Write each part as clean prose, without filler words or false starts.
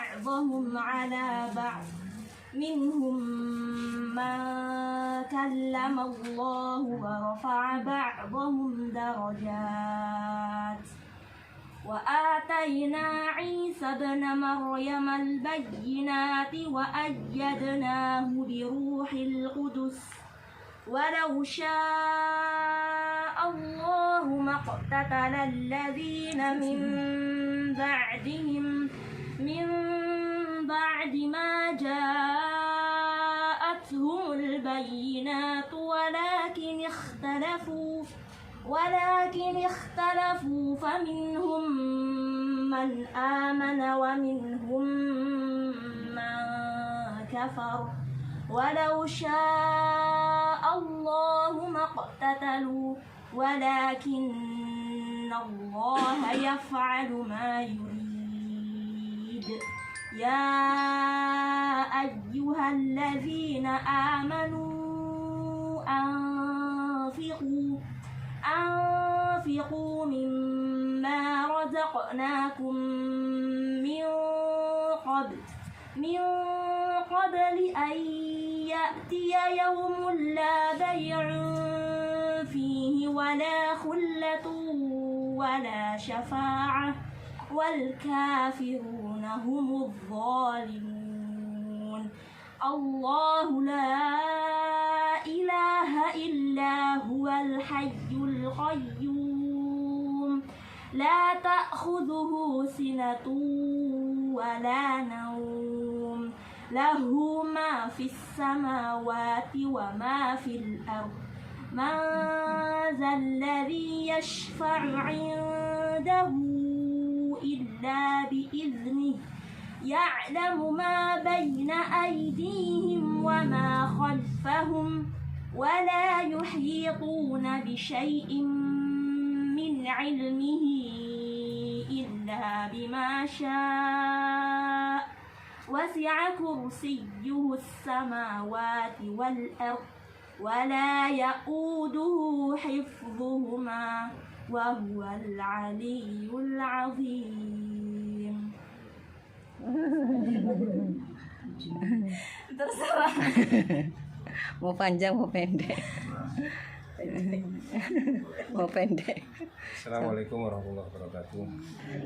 بعضهم على بعض منهم من كلم الله ورفع بعضهم درجات وآتينا عيسى ابن مريم البينات وأيدناه بروح القدس ولو شاء الله ما اقتتل الذين من بعد ما جاءتهم البينات ولكن اختلفوا فمنهم من آمن ومنهم من كفر ولو شاء الله ما اقتتلوا ولكن الله يفعل ما يريد يا أيها الذين آمنوا أنفقوا مما رزقناكم من قبل أن يأتي يوم لا بيع فيه ولا خلة ولا شفاعة والكافرون هم الظالمون الله لا إله إلا هو الحي القيوم لا تأخذه سنة ولا نوم له ما في السماوات وما في الأرض من ذا الذي يشفع عنده إلا بإذنه يعلم ما بين أيديهم وما خلفهم ولا يحيطون بشيء من علمه إلا بما شاء وسع كرسيه السماوات والأرض ولا يؤوده حفظهما وهو العلي العظيم. Terserah. Mau panjang mau pendek. Mau pendek. Assalamualaikum warahmatullahi wabarakatuh.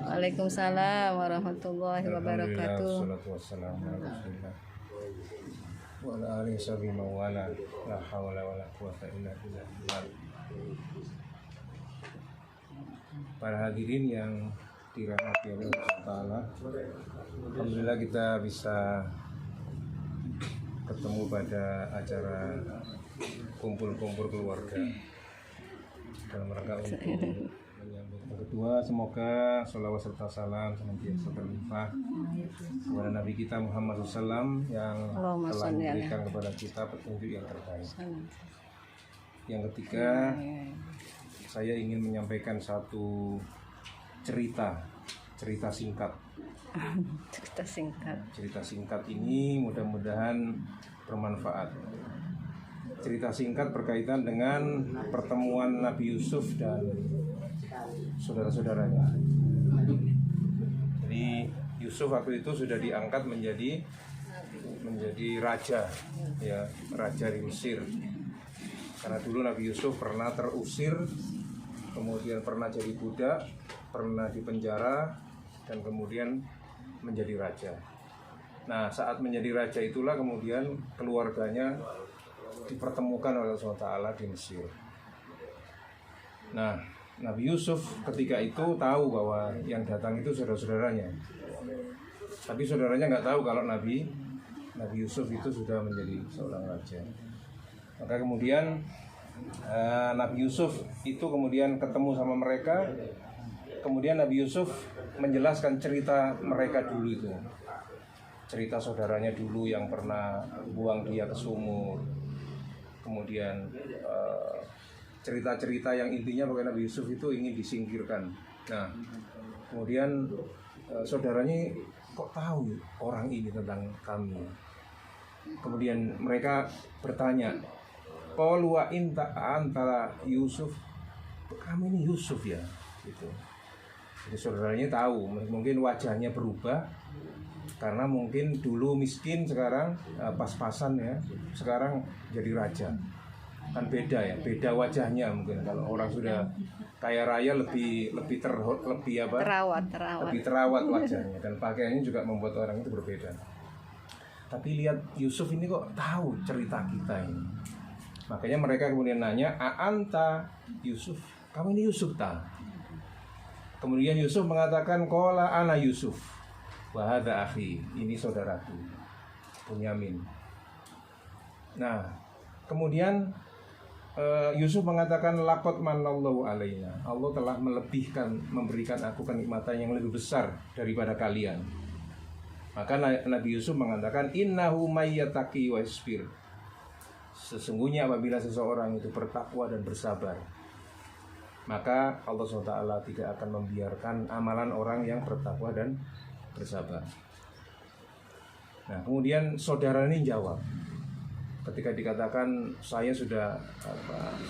Waalaikumsalam warahmatullahi wabarakatuh. Wassalatu wassalamu ala Rasulillah wa ala alihi wa wala la hawla wala quwwata illa billah. Para hadirin yang dirahmati Allah Taala, alhamdulillah kita bisa ketemu pada acara kumpul-kumpul keluarga dalam rangka untuk menyambut yang kedua. Semoga sholawat serta salam senantiasa berlimpah kepada Nabi kita Muhammad SAW yang telah memberikan kepada kita petunjuk yang terbaik. Yang ketiga, saya ingin menyampaikan satu cerita singkat. Cerita singkat ini mudah-mudahan bermanfaat. Cerita singkat berkaitan dengan pertemuan Nabi Yusuf dan saudara-saudaranya. Jadi Yusuf waktu itu sudah diangkat menjadi raja, ya, raja di Mesir. Karena dulu Nabi Yusuf pernah terusir, kemudian pernah jadi budak, pernah dipenjara, dan kemudian menjadi raja. Nah, saat menjadi raja itulah kemudian keluarganya dipertemukan oleh Allah SWT di Mesir. Nah, Nabi Yusuf ketika itu tahu bahwa yang datang itu saudara-saudaranya. Tapi saudaranya nggak tahu kalau Nabi Yusuf itu sudah menjadi seorang raja. Maka kemudian Nabi Yusuf itu kemudian ketemu sama mereka. Kemudian Nabi Yusuf menjelaskan cerita mereka dulu itu. Cerita saudaranya dulu yang pernah buang dia ke sumur. Kemudian cerita-cerita yang intinya bahwa Nabi Yusuf itu ingin disingkirkan. Nah, kemudian saudaranya kok tahu orang ini tentang kami. Kemudian mereka bertanya, qalu wa inta antara Yusuf, kamu ini Yusuf ya, gitu. Jadi saudaranya tahu, mungkin wajahnya berubah karena mungkin dulu miskin, sekarang pas-pasan ya, sekarang jadi raja. Kan beda ya, beda wajahnya mungkin. Kalau orang sudah kaya raya lebih Terawat. lebih terawat wajahnya, dan pakaiannya juga membuat orang itu berbeda. Tapi lihat Yusuf ini kok tahu cerita kita ini. Makanya mereka kemudian nanya, "A'anta Yusuf? Kamu ini Yusuf ta?" Kemudian Yusuf mengatakan, "Qala ana Yusuf wa hadza akhi." Ini saudaraku, Bunyamin. Nah, kemudian Yusuf mengatakan, "Laqad manallahu alaina." Allah telah memberikan aku kenikmatan yang lebih besar daripada kalian. Maka Nabi Yusuf mengatakan, "Innahu mayyataqi wa yasbir." Sesungguhnya apabila seseorang itu bertakwa dan bersabar, maka Allah SWT tidak akan membiarkan amalan orang yang bertakwa dan bersabar. Nah, kemudian saudara ini jawab. Ketika dikatakan saya sudah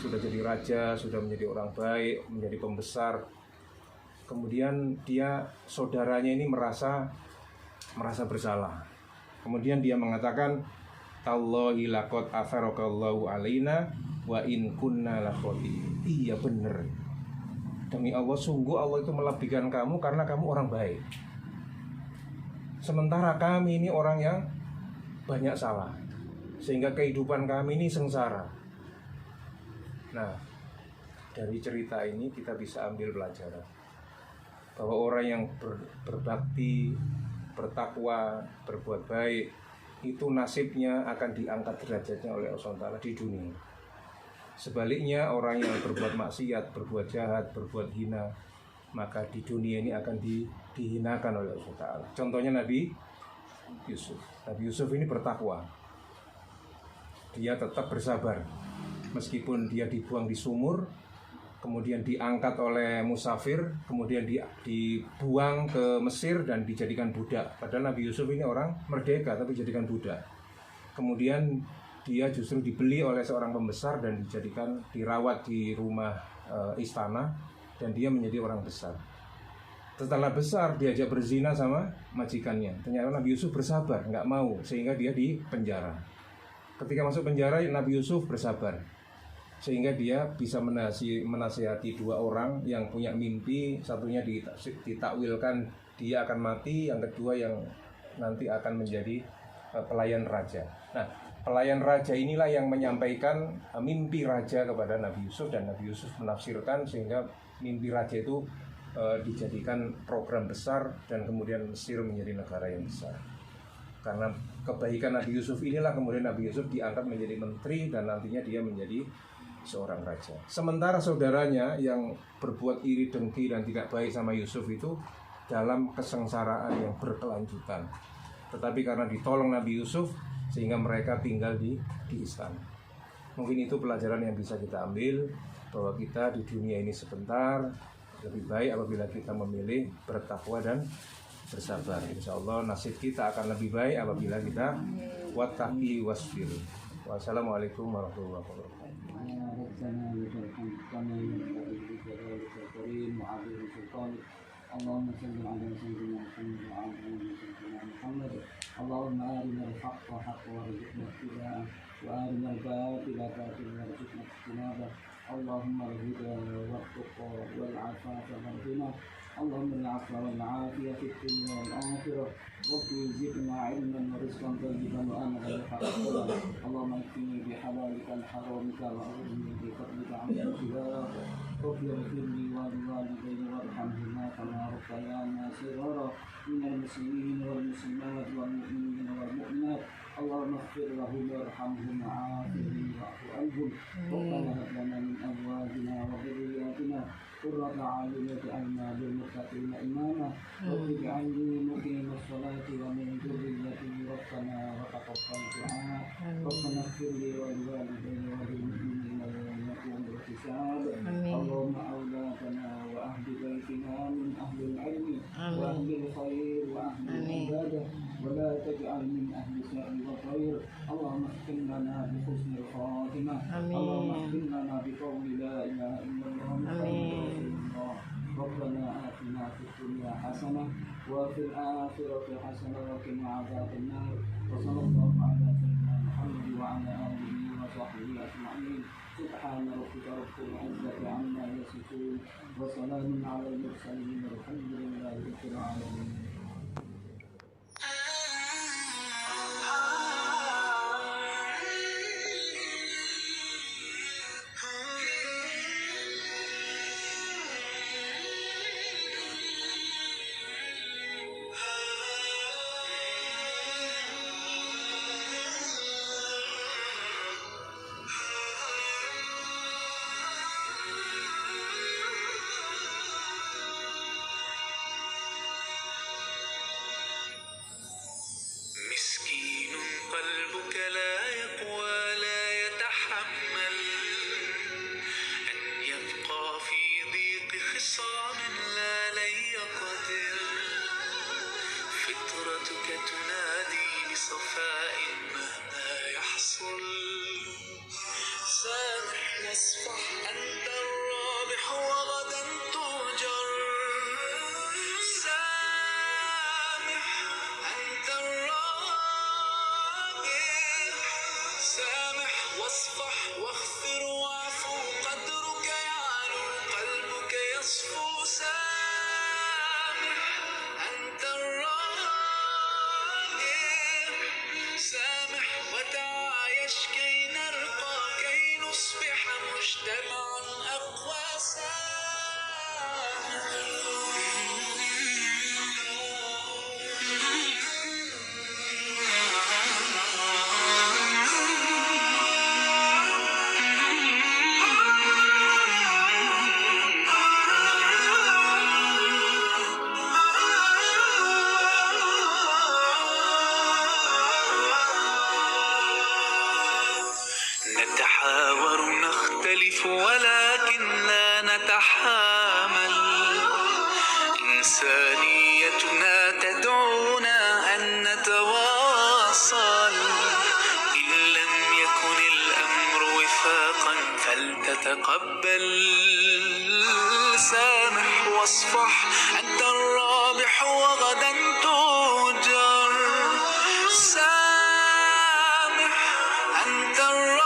jadi raja, sudah menjadi orang baik, menjadi pembesar, kemudian saudaranya ini merasa bersalah. Kemudian dia mengatakan, "Tallahi laqad atharakallahu alaina wa in kunna lakhati." Iya benar. Demi Allah, sungguh Allah itu melebihkan kamu karena kamu orang baik. Sementara kami ini orang yang banyak salah, sehingga kehidupan kami ini sengsara. Nah, dari cerita ini kita bisa ambil pelajaran bahwa orang yang berbakti, bertakwa, berbuat baik, itu nasibnya akan diangkat derajatnya oleh Allah SWT di dunia. Sebaliknya, orang yang berbuat maksiat, berbuat jahat, berbuat hina, maka di dunia ini akan dihinakan oleh Allah SWT. Contohnya Nabi Yusuf. Nabi Yusuf ini bertakwa. Dia tetap bersabar meskipun dia dibuang di sumur, kemudian diangkat oleh musafir, kemudian dibuang ke Mesir dan dijadikan budak. Padahal Nabi Yusuf ini orang merdeka tapi dijadikan budak. Kemudian dia justru dibeli oleh seorang pembesar dan dirawat di rumah istana, dan dia menjadi orang besar. Setelah besar diajak berzina sama majikannya. Ternyata Nabi Yusuf bersabar, nggak mau, sehingga dia dipenjara. Ketika masuk penjara, Nabi Yusuf bersabar sehingga dia bisa menasihati dua orang yang punya mimpi. Satunya ditakwilkan dia akan mati, yang kedua yang nanti akan menjadi pelayan raja. Nah, pelayan raja inilah yang menyampaikan mimpi raja kepada Nabi Yusuf, dan Nabi Yusuf menafsirkan sehingga mimpi raja itu dijadikan program besar, dan kemudian Mesir menjadi negara yang besar. Karena kebaikan Nabi Yusuf inilah kemudian Nabi Yusuf diangkat menjadi menteri, dan nantinya dia menjadi seorang raja. Sementara saudaranya yang berbuat iri, dengki, dan tidak baik sama Yusuf itu dalam kesengsaraan yang berkelanjutan. Tetapi karena ditolong Nabi Yusuf, sehingga mereka tinggal di istana. Mungkin itu pelajaran yang bisa kita ambil, bahwa kita di dunia ini sebentar, lebih baik apabila kita memilih bertakwa dan bersabar. Insya Allah nasib kita akan lebih baik apabila kita wattaqi wasbir. Wassalamualaikum warahmatullahi wabarakatuh. اللهم صل على سيدنا محمد وعلى آل سيدنا محمد. اللهم أرنا الحق حقا وارزقنا اتباعه، وأرنا الباطل باطلا وارزقنا اجتنابه. اللهم الهدى والتقى والعفاف والغنى. اللهم العفو والعافية في الدنيا والآخرة، وفي زدنا علما ورزقا طيبا وأملا يحققنا. اللهم اكفني بحلالك عن حرامك وأغنني بفضلك عن ابتلاء. رب اغفر لي ولوالدي وارحمهما كما ربيانا صغارا. من المسلمين والمسلمات والمؤمنين والمؤمنات، اللهم اغفر لهم وارحمهم وعافهم واعف عنهم. ربنا هب لنا من ازواجنا وذرياتنا قرة أعين واجعلنا للمتقين إماما. رب اجعلني مقيم الصلاة ومن ذريتي ربنا وتقبل دعاء. ربنا اغفر لي ولوالدي وللمؤمنين يوم يقوم الحساب. اللهم أولادنا وأهل بيتنا من أهل العلم وأهل الخير وأهل العبادة، ولا تجعل من أهل الشر والخير. اللهم اختم لنا بحسن الخاتمة. اللهم اختم لنا بقول لا إله إلا الله محمد رسول الله. ربنا آتنا في الدنيا حسنة وفي الآخرة حسنة وقنا عذاب النار. وصلى الله على سيدنا محمد وعلى آله وصحبه أجمعين. سبحان ربك رب العزة عما يصفون وسلام على المرسلين والحمد لله رب العالمين. مسكين قلبك لا يقوى لا يتحمل أن يبقى في ضيق خصام لا لن يقدر. فطرتك تنادي بصفاء مهما يحصل. سامح واصفح أنت الرابح وغدا تؤجر. سامح أنت الرابح. سامح واصفح واغفر واعفو قدرك يعلو قلبك يصفو. سامح أنت الرابح. سامح وتعايش كي نرقى كي نصبح مجتمعا أقوى. نتحاور نختلف ولكن لا نتحامل. إنسانيتنا تدعونا أن نتواصل. إن لم يكن الأمر وفاقا فلتتقبل. سامح واصفح أنت الرابح وغدا تؤجر. سامح أنت الرابح.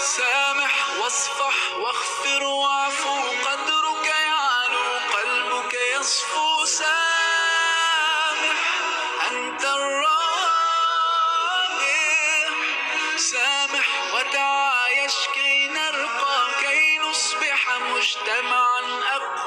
سامح واصفح واغفر واعفو قدرك يعلو قلبك يصفو. سامح أنت الرابح. سامح وتعايش كي نرقى كي نصبح مجتمعا أقوى.